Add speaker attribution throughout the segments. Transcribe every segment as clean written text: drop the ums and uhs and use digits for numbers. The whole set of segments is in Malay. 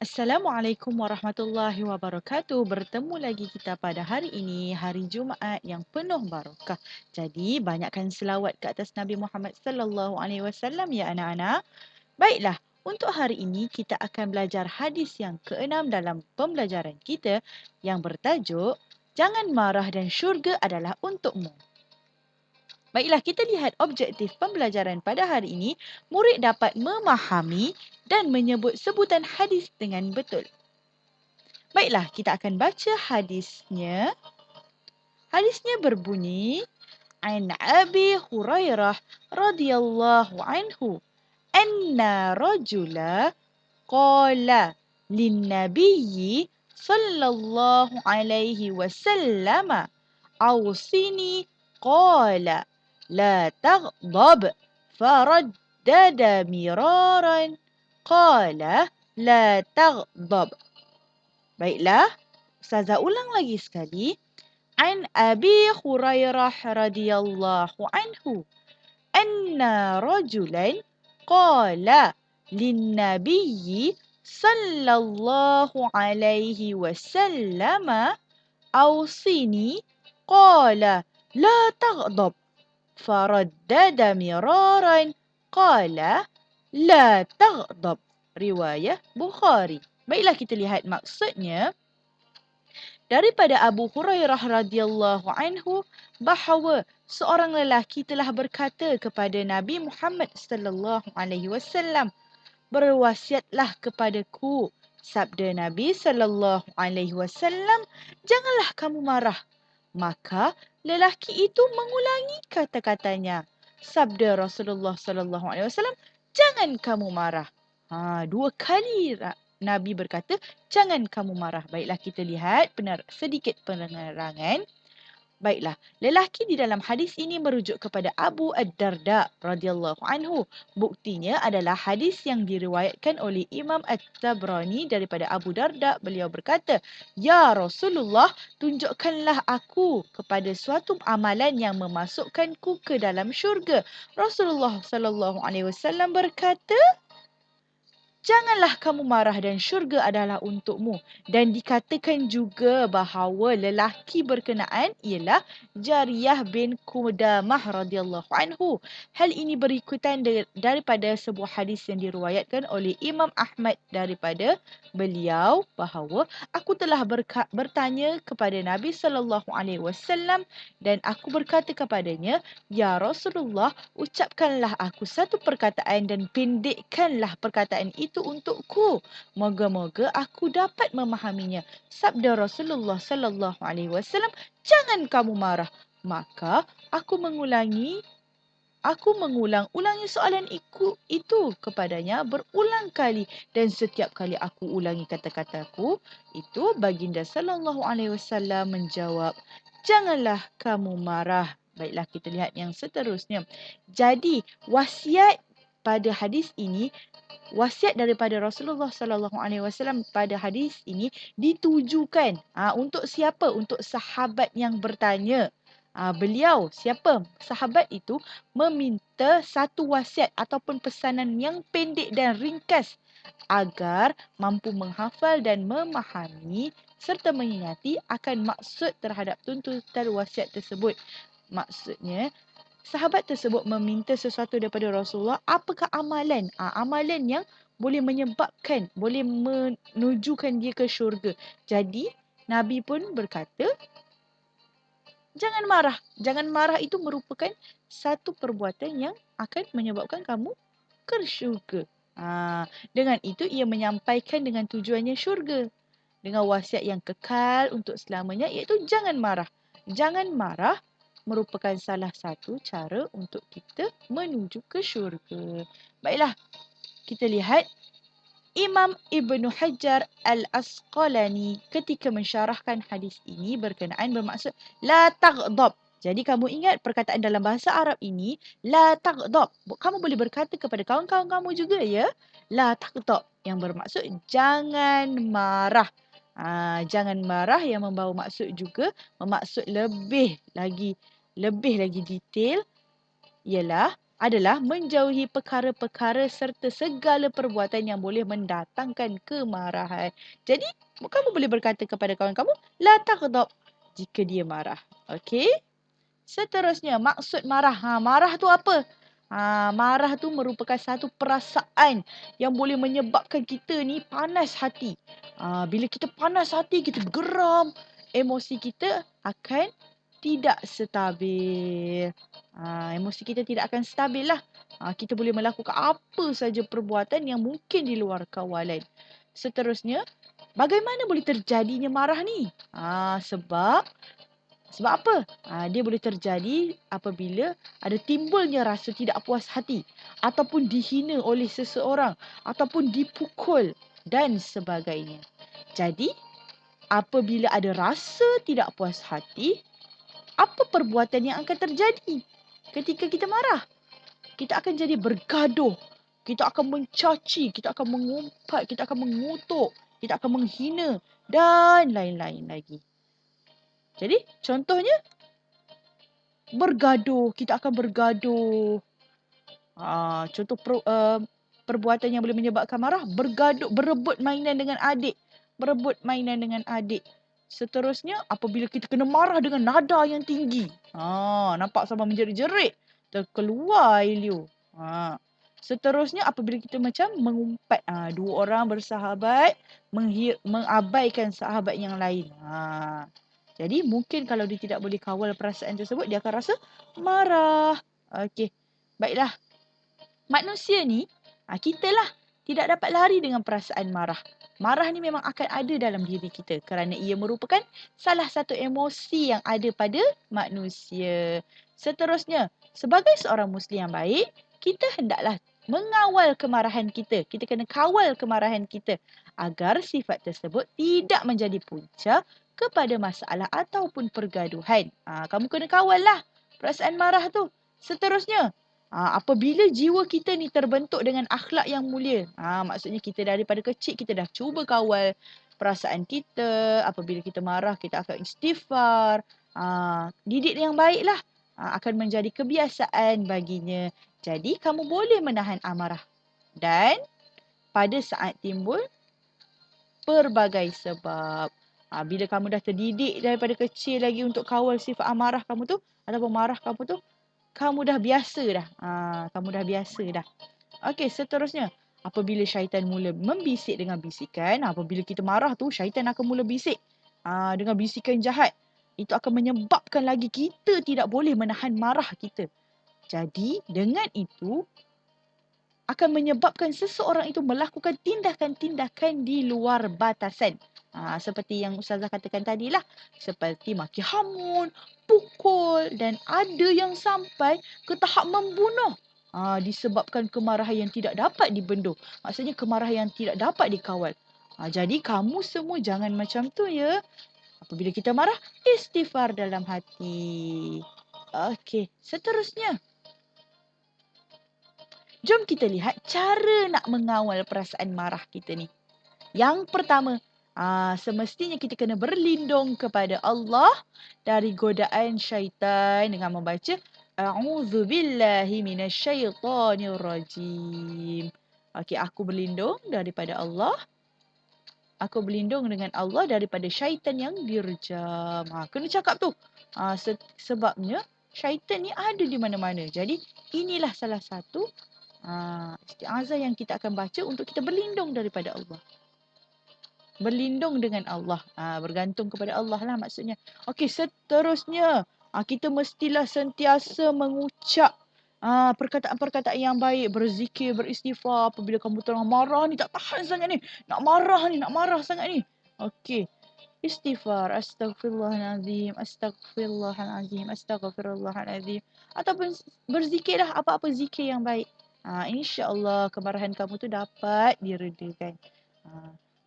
Speaker 1: Assalamualaikum warahmatullahi wabarakatuh. Bertemu lagi kita pada hari ini, hari Jumaat yang penuh barakah. Jadi, banyakkan selawat ke atas Nabi Muhammad sallallahu alaihi wasallam ya anak-anak. Baiklah, untuk hari ini kita akan belajar hadis yang keenam dalam pembelajaran kita yang bertajuk Jangan marah dan syurga adalah untukmu. Baiklah, kita lihat objektif pembelajaran pada hari ini. Murid dapat memahami dan menyebut sebutan hadis dengan betul. Baiklah, kita akan baca hadisnya. Hadisnya berbunyi, An Abi Hurairah radhiyallahu anhu, anna rajula qala lin-nabiyyi sallallahu alaihi wasallam, awsini qala la taghdab, faraddada miraran qala la taghdab. Baiklah, Ustazah ulang lagi sekali. An Abi Hurairah radhiyallahu anhu, anna rajulan qala lin-nabiyyi sallallahu alaihi wasallam, awsini qala la taghdab, faraddada miraran qala la taghdab. Riwayah Bukhari. Baiklah, kita lihat maksudnya. Daripada Abu Hurairah radhiyallahu anhu bahawa seorang lelaki telah berkata kepada Nabi Muhammad sallallahu alaihi wasallam, berwasiatlah kepadaku. Sabda Nabi sallallahu alaihi wasallam, janganlah kamu marah. Maka lelaki itu mengulangi kata-katanya. Sabda Rasulullah sallallahu alaihi wasallam, jangan kamu marah. Dua kali Nabi berkata, jangan kamu marah. Baiklah, kita lihat sedikit penerangan. Baiklah, lelaki di dalam hadis ini merujuk kepada Abu Ad-Darda radhiyallahu anhu. Buktinya adalah hadis yang diriwayatkan oleh Imam At-Tabrani daripada Abu Darda. Beliau berkata, "Ya Rasulullah, tunjukkanlah aku kepada suatu amalan yang memasukkanku ke dalam syurga." Rasulullah sallallahu alaihi wasallam berkata, janganlah kamu marah dan syurga adalah untukmu. Dan dikatakan juga bahawa lelaki berkenaan ialah Jariyah bin Qudamah radhiyallahu anhu. Hal ini berikutan daripada sebuah hadis yang diriwayatkan oleh Imam Ahmad daripada beliau bahawa aku telah bertanya kepada Nabi sallallahu alaihi wasallam dan aku berkata kepadanya, ya Rasulullah, ucapkanlah aku satu perkataan dan pendekkanlah perkataan itu untukku. Moga-moga aku dapat memahaminya. Sabda Rasulullah sallallahu alaihi wasallam, jangan kamu marah. Maka aku mengulang-ulangi soalan itu kepadanya berulang kali, dan setiap kali aku ulangi kata-kataku itu, baginda sallallahu alaihi wasallam menjawab, janganlah kamu marah. Baiklah, kita lihat yang seterusnya. Jadi, wasiat daripada Rasulullah sallallahu alaihi wasallam pada hadis ini ditujukan untuk siapa? Untuk sahabat yang bertanya. Beliau, siapa? Sahabat itu meminta satu wasiat ataupun pesanan yang pendek dan ringkas agar mampu menghafal dan memahami serta mengingati akan maksud terhadap tuntutan wasiat tersebut. Maksudnya, sahabat tersebut meminta sesuatu daripada Rasulullah, apakah amalan? Amalan yang boleh menujukan dia ke syurga. Jadi, Nabi pun berkata, jangan marah. Jangan marah itu merupakan satu perbuatan yang akan menyebabkan kamu ke syurga. Dengan itu, ia menyampaikan dengan tujuannya syurga. Dengan wasiat yang kekal untuk selamanya, iaitu jangan marah. Jangan marah merupakan salah satu cara untuk kita menuju ke syurga. Baiklah, kita lihat Imam Ibn Hajar Al-Asqalani ketika mensyarahkan hadis ini berkenaan bermaksud la taghdab. Jadi kamu ingat perkataan dalam bahasa Arab ini, la taghdab. Kamu boleh berkata kepada kawan-kawan kamu juga ya, la taghdab, yang bermaksud jangan marah. Jangan marah yang membawa maksud juga, bermaksud lebih lagi detail ialah adalah menjauhi perkara-perkara serta segala perbuatan yang boleh mendatangkan kemarahan. Jadi, kamu boleh berkata kepada kawan kamu, la taghdab jika dia marah. Okey? Seterusnya, maksud marah. Marah tu apa? Marah tu merupakan satu perasaan yang boleh menyebabkan kita ni panas hati. Bila kita panas hati, kita geram, emosi kita akan tidak stabil. Emosi kita tidak akan stabil lah. Kita boleh melakukan apa saja perbuatan yang mungkin di luar kawalan. Seterusnya, bagaimana boleh terjadinya marah ni? Sebab apa? Dia boleh terjadi apabila ada timbulnya rasa tidak puas hati ataupun dihina oleh seseorang ataupun dipukul dan sebagainya. Jadi, apabila ada rasa tidak puas hati, apa perbuatan yang akan terjadi ketika kita marah? Kita akan jadi bergaduh. Kita akan mencaci, kita akan mengumpat, kita akan mengutuk, kita akan menghina dan lain-lain lagi. Jadi, contohnya bergaduh, kita akan bergaduh. Contoh perbuatan yang boleh menyebabkan marah, bergaduh, berebut mainan dengan adik. Berebut mainan dengan adik. Seterusnya, apabila kita kena marah dengan nada yang tinggi. Nampak sama menjerit-jerit. Terkeluar liu. Seterusnya, apabila kita macam mengumpat. Dua orang bersahabat mengabaikan sahabat yang lain. Jadi, mungkin kalau dia tidak boleh kawal perasaan tersebut, dia akan rasa marah. Okey. Baiklah. Manusia ni, kita lah tidak dapat lari dengan perasaan marah. Marah ni memang akan ada dalam diri kita kerana ia merupakan salah satu emosi yang ada pada manusia. Seterusnya, sebagai seorang Muslim yang baik, kita hendaklah mengawal kemarahan kita. Kita kena kawal kemarahan kita agar sifat tersebut tidak menjadi punca kepada masalah ataupun pergaduhan. Kamu kena kawal lah perasaan marah tu. Seterusnya, apabila jiwa kita ni terbentuk dengan akhlak yang mulia. Maksudnya kita daripada kecil kita dah cuba kawal perasaan kita. Apabila kita marah kita akan istighfar. Didik yang baiklah akan menjadi kebiasaan baginya. Jadi kamu boleh menahan amarah. Dan pada saat timbul pelbagai sebab. Bila kamu dah terdidik daripada kecil lagi untuk kawal sifat amarah kamu tu ataupun marah kamu tu, kamu dah biasa dah. Kamu dah biasa dah. Okey, seterusnya. Apabila syaitan mula membisik dengan bisikan, apabila kita marah tu, syaitan akan mula bisik. Dengan bisikan jahat. Itu akan menyebabkan lagi kita tidak boleh menahan marah kita. Jadi, dengan itu, akan menyebabkan seseorang itu melakukan tindakan-tindakan di luar batasan. Seperti yang Ustazah katakan tadilah. Seperti maki hamun, pukul dan ada yang sampai ke tahap membunuh. Disebabkan kemarahan yang tidak dapat dibendung. Maksudnya kemarahan yang tidak dapat dikawal. Jadi kamu semua jangan macam tu ya. Apabila kita marah, istighfar dalam hati. Okey, seterusnya. Jom kita lihat cara nak mengawal perasaan marah kita ni. Yang pertama, semestinya kita kena berlindung kepada Allah dari godaan syaitan dengan membaca A'udzubillahi minasyaitonirrajim. Okey, aku berlindung daripada Allah. Aku berlindung dengan Allah daripada syaitan yang dirjam. Kena cakap tu. Sebabnya syaitan ni ada di mana-mana. Jadi inilah salah satu isti'azah yang kita akan baca untuk kita berlindung daripada Allah. Berlindung dengan Allah. Bergantung kepada Allah lah maksudnya. Okey, seterusnya. Kita mestilah sentiasa mengucap perkataan-perkataan yang baik. Berzikir, beristighfar. Apabila kamu tengah marah ni, tak tahan sangat ni. Nak marah sangat ni. Okey. Istighfar. Astaghfirullahalazim. Astaghfirullahalazim. Astaghfirullahalazim. Ataupun berzikirlah apa-apa zikir yang baik. InsyaAllah kemarahan kamu tu dapat diredakan.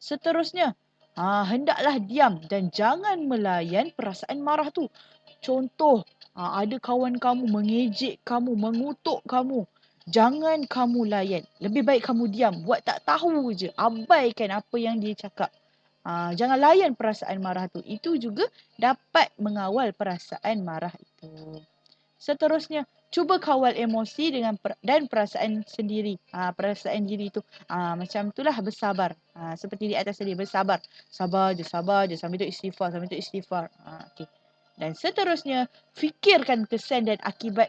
Speaker 1: Seterusnya, hendaklah diam dan jangan melayan perasaan marah tu. Contoh, ada kawan kamu mengejek kamu, mengutuk kamu. Jangan kamu layan. Lebih baik kamu diam. Buat tak tahu je. Abaikan apa yang dia cakap. Jangan layan perasaan marah tu. Itu juga dapat mengawal perasaan marah itu. Seterusnya, cuba kawal emosi dan perasaan sendiri. Perasaan diri tu macam itulah bersabar. Seperti di atas tadi, bersabar. Sabar je sambil tu istighfar. Okey. Dan seterusnya, fikirkan kesan dan akibat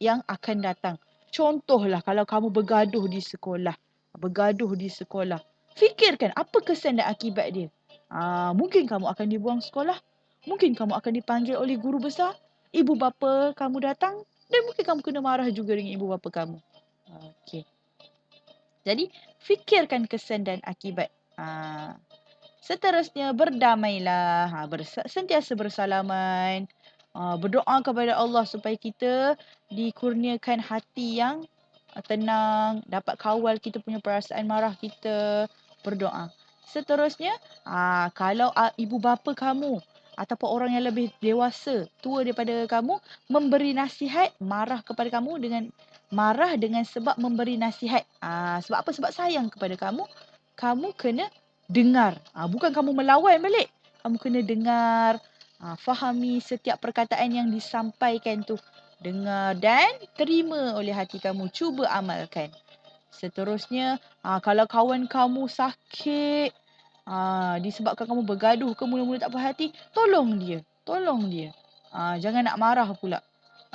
Speaker 1: yang akan datang. Contohlah kalau kamu bergaduh di sekolah. Fikirkan apa kesan dan akibat dia. Mungkin kamu akan dibuang sekolah. Mungkin kamu akan dipanggil oleh guru besar. Ibu bapa kamu datang. Dan mungkin kamu kena marah juga dengan ibu bapa kamu. Okey. Jadi, fikirkan kesan dan akibat. Seterusnya, berdamailah. Sentiasa bersalaman. Berdoa kepada Allah supaya kita dikurniakan hati yang tenang. Dapat kawal kita punya perasaan marah kita. Berdoa. Seterusnya, kalau ibu bapa kamu ataupun orang yang lebih dewasa, tua daripada kamu, memberi nasihat, marah dengan sebab memberi nasihat. Sebab apa? Sebab sayang kepada kamu. Kamu kena dengar. Bukan kamu melawan balik. Kamu kena dengar. Fahami setiap perkataan yang disampaikan tu. Dengar dan terima oleh hati kamu. Cuba amalkan. Seterusnya, kalau kawan kamu sakit, disebabkan kamu bergaduh ke mula-mula tak puas hati, tolong dia. Jangan nak marah pula.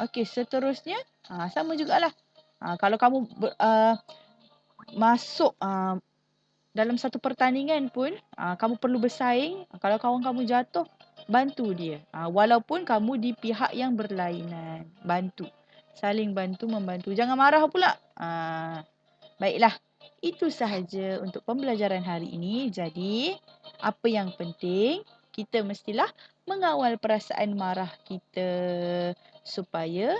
Speaker 1: Okey, seterusnya, sama jugalah. Kalau kamu masuk dalam satu pertandingan pun, kamu perlu bersaing. Kalau kawan kamu jatuh, bantu dia. Walaupun kamu di pihak yang berlainan. Bantu. Saling bantu, membantu. Jangan marah pula. Baiklah. Itu sahaja untuk pembelajaran hari ini. Jadi, apa yang penting, kita mestilah mengawal perasaan marah kita supaya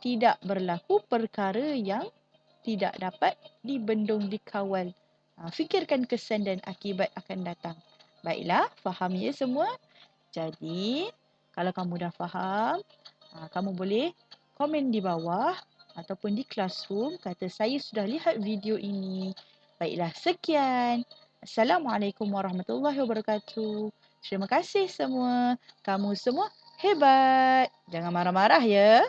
Speaker 1: tidak berlaku perkara yang tidak dapat dibendung, dikawal. Fikirkan kesan dan akibat akan datang. Baiklah, faham ya semua? Jadi, kalau kamu dah faham, kamu boleh komen di bawah ataupun di Classroom kata saya sudah lihat video ini. Baiklah, sekian. Assalamualaikum warahmatullahi wabarakatuh. Terima kasih semua. Kamu semua hebat. Jangan marah-marah ya.